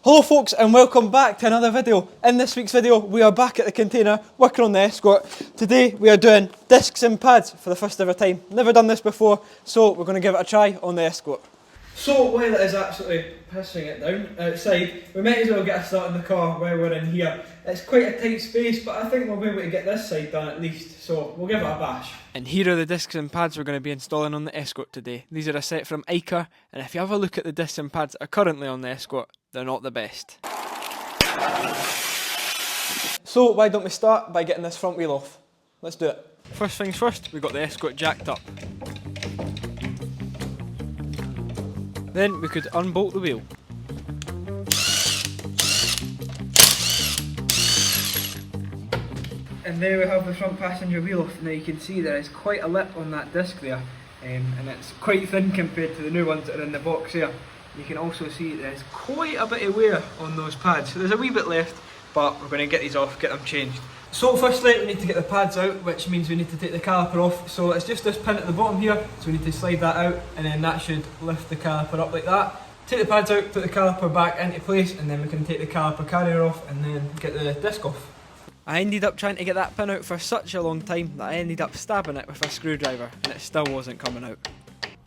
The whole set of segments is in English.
Hello folks and welcome back to another video. In this week's video we are back at the container working on the Escort. Today we are doing discs and pads for the first ever time. Never done this before, so we're going to give it a try on the Escort. So while it is absolutely pissing it down outside, we might as well get a start in the car while we're in here. It's quite a tight space, but I think we'll be able to get this side done at least, so we'll give it a bash. And here are the discs and pads we're going to be installing on the Escort today. These are a set from Eiker, and if you have a look at the discs and pads that are currently on the Escort, they're not the best. So why don't we start by getting this front wheel off? Let's do it. First things first, we've got the Escort jacked up. Then we could unbolt the wheel. And there we have the front passenger wheel off. Now you can see there is quite a lip on that disc there, and it's quite thin compared to the new ones that are in the box here. You can also see there's quite a bit of wear on those pads, so there's a wee bit left, but we're going to get these off, get them changed. So firstly we need to get the pads out, which means we need to take the caliper off. So it's just this pin at the bottom here, so we need to slide that out, and then that should lift the caliper up like that. Take the pads out, put the caliper back into place, and then we can take the caliper carrier off and then get the disc off. I ended up trying to get that pin out for such a long time that I ended up stabbing it with a screwdriver, and it still wasn't coming out.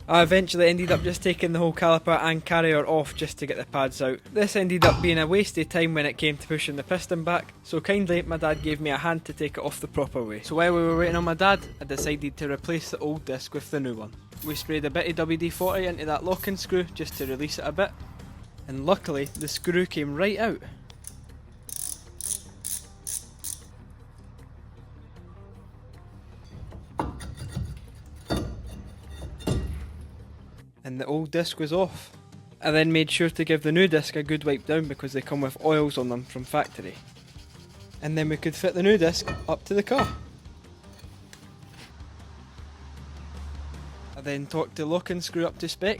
I eventually ended up just taking the whole caliper and carrier off just to get the pads out. This ended up being a waste of time when it came to pushing the piston back, so kindly my dad gave me a hand to take it off the proper way. So while we were waiting on my dad, I decided to replace the old disc with the new one. We sprayed a bit of WD-40 into that locking screw just to release it a bit, and luckily the screw came right out. And the old disc was off. I then made sure to give the new disc a good wipe down because they come with oils on them from factory. And then we could fit the new disc up to the car. I then torqued the locking screw up to spec.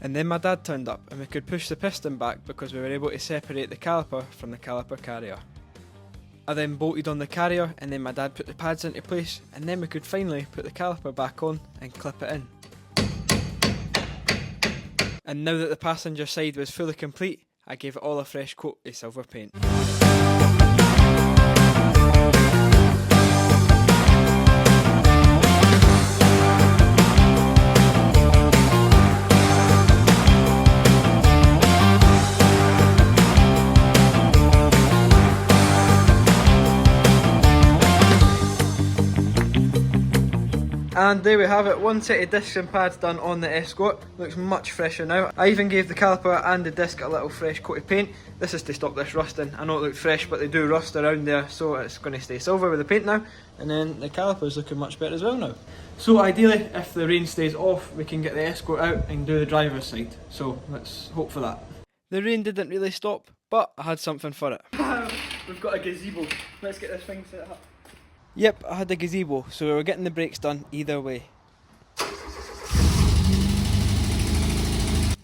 And then my dad turned up and we could push the piston back because we were able to separate the caliper from the caliper carrier. I then bolted on the carrier, and then my dad put the pads into place, and then we could finally put the caliper back on and clip it in. And now that the passenger side was fully complete, I gave it all a fresh coat of silver paint. And there we have it, one set of discs and pads done on the Escort. Looks much fresher now. I even gave the caliper and the disc a little fresh coat of paint. This is to stop this rusting. I know it looked fresh, but they do rust around there, so it's going to stay silver with the paint now. And then the caliper's looking much better as well now. So ideally, if the rain stays off, we can get the Escort out and do the driver's side. So let's hope for that. The rain didn't really stop, but I had something for it. We've got a gazebo. Let's get this thing set up. Yep, I had a gazebo, so we were getting the brakes done either way.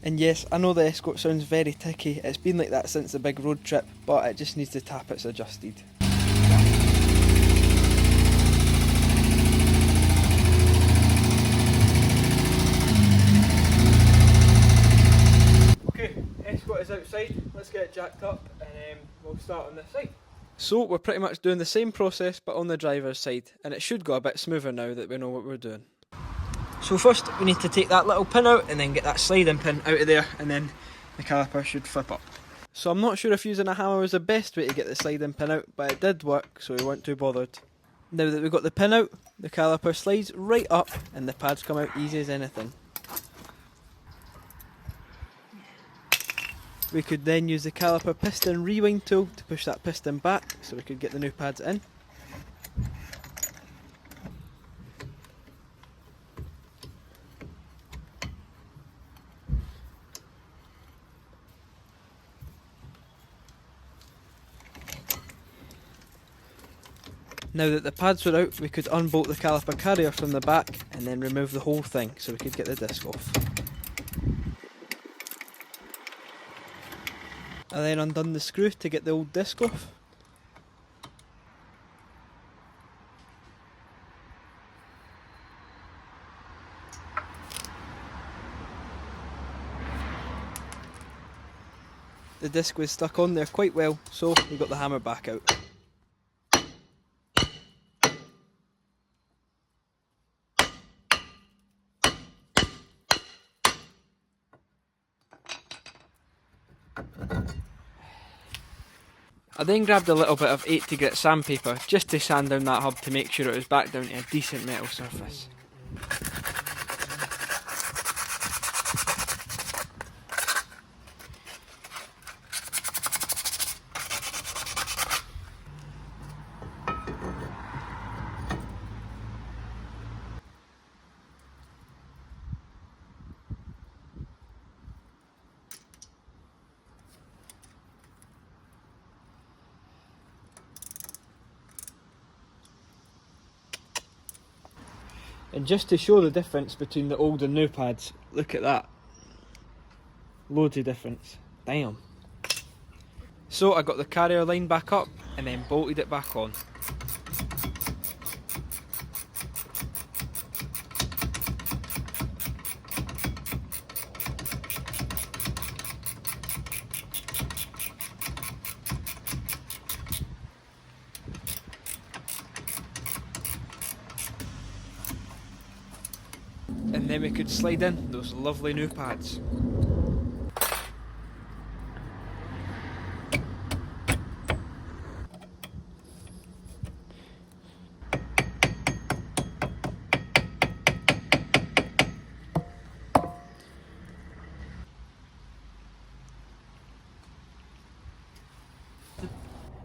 And yes, I know the Escort sounds very ticky. It's been like that since the big road trip, but it just needs to tap it's adjusted. Okay, Escort is outside. Let's get it jacked up and we'll start on this side. So we're pretty much doing the same process but on the driver's side, and it should go a bit smoother now that we know what we're doing. So first we need to take that little pin out and then get that sliding pin out of there, and then the caliper should flip up. So I'm not sure if using a hammer was the best way to get the sliding pin out, but it did work, so we weren't too bothered. Now that we've got the pin out, the caliper slides right up and the pads come out easy as anything. We could then use the caliper piston rewind tool to push that piston back so we could get the new pads in. Now that the pads were out, we could unbolt the caliper carrier from the back and then remove the whole thing so we could get the disc off. I then undone the screw to get the old disc off. the disc was stuck on there quite well, so we got the hammer back out. I then grabbed a little bit of 80 grit sandpaper just to sand down that hub to make sure it was back down to a decent metal surface. And just to show the difference between the old and new pads, look at that. Loads of difference. Damn. So I got the carrier line back up and then bolted it back on. And then we could slide in those lovely new pads.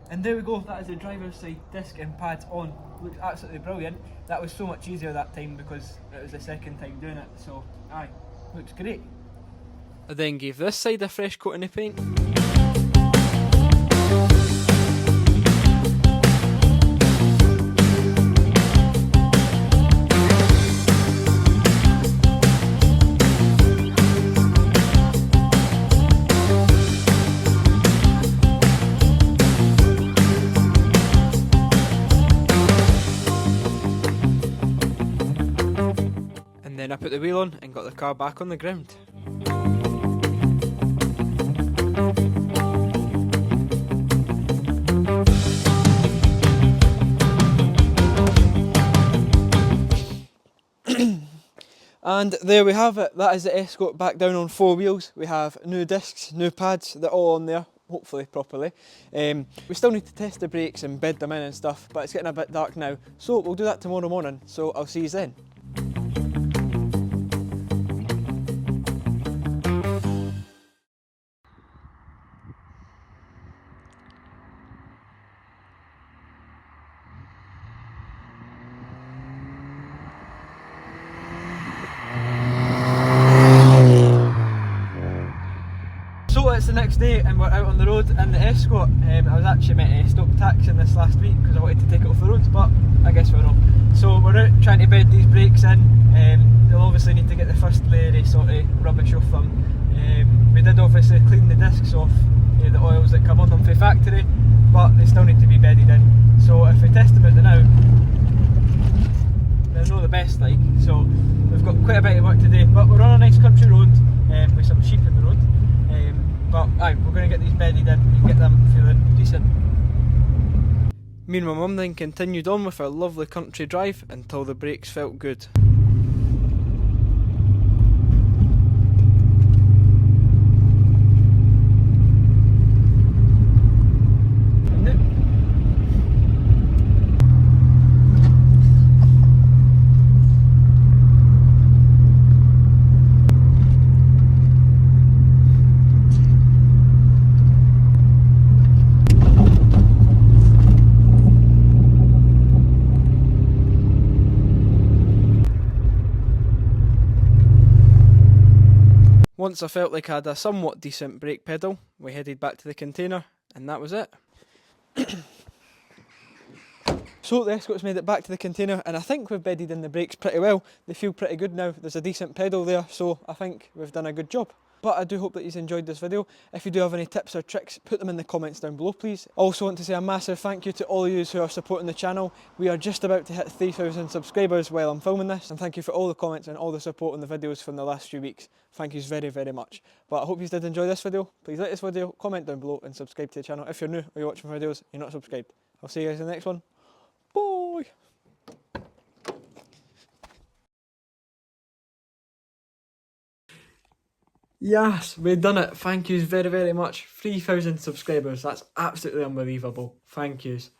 And there we go, that is the driver's side disc and pads on. Looks absolutely brilliant. That was so much easier that time because it was the second time doing it, so aye, looks great. I then gave this side a fresh coating of paint. Then I put the wheel on and got the car back on the ground. And there we have it, that is the Escort back down on 4 wheels. We have new discs, new pads, they're all on there, hopefully properly. We still need to test the brakes and bed them in and stuff, but it's getting a bit dark now, so we'll do that tomorrow morning, so I'll see you then. So it's the next day and we're out on the road in the Escort. I was actually meant to stop taxiing this last week because I wanted to take it off the road, but I guess we're not. So we're out trying to bed these brakes in. They'll obviously need to get the first layer of sort of rubbish off them. We did obviously clean the discs off the oils that come on them from the factory, but they still need to be bedded in. So if we test them out now, they're not the best like, so we've got quite a bit of work to do, but we're on a nice country road with some sheep in the road. But aye, we're going to get these bedded in and get them feeling decent. Me and my mum then continued on with our lovely country drive until the brakes felt good. Once I felt like I had a somewhat decent brake pedal, we headed back to the container and that was it. So the Escort's made it back to the container and I think we've bedded in the brakes pretty well. They feel pretty good now, there's a decent pedal there, so I think we've done a good job. But I do hope that you've enjoyed this video. If you do have any tips or tricks, put them in the comments down below, please. Also want to say a massive thank you to all of you who are supporting the channel. We are just about to hit 3,000 subscribers while I'm filming this, and thank you for all the comments and all the support on the videos from the last few weeks. Thank you very, very much. But I hope you did enjoy this video. Please like this video, comment down below, and subscribe to the channel. If you're new or you're watching my videos, you're not subscribed. I'll see you guys in the next one. Bye! Yes, we've done it. Thank yous very, very much. 3,000 subscribers. That's absolutely unbelievable. Thank yous.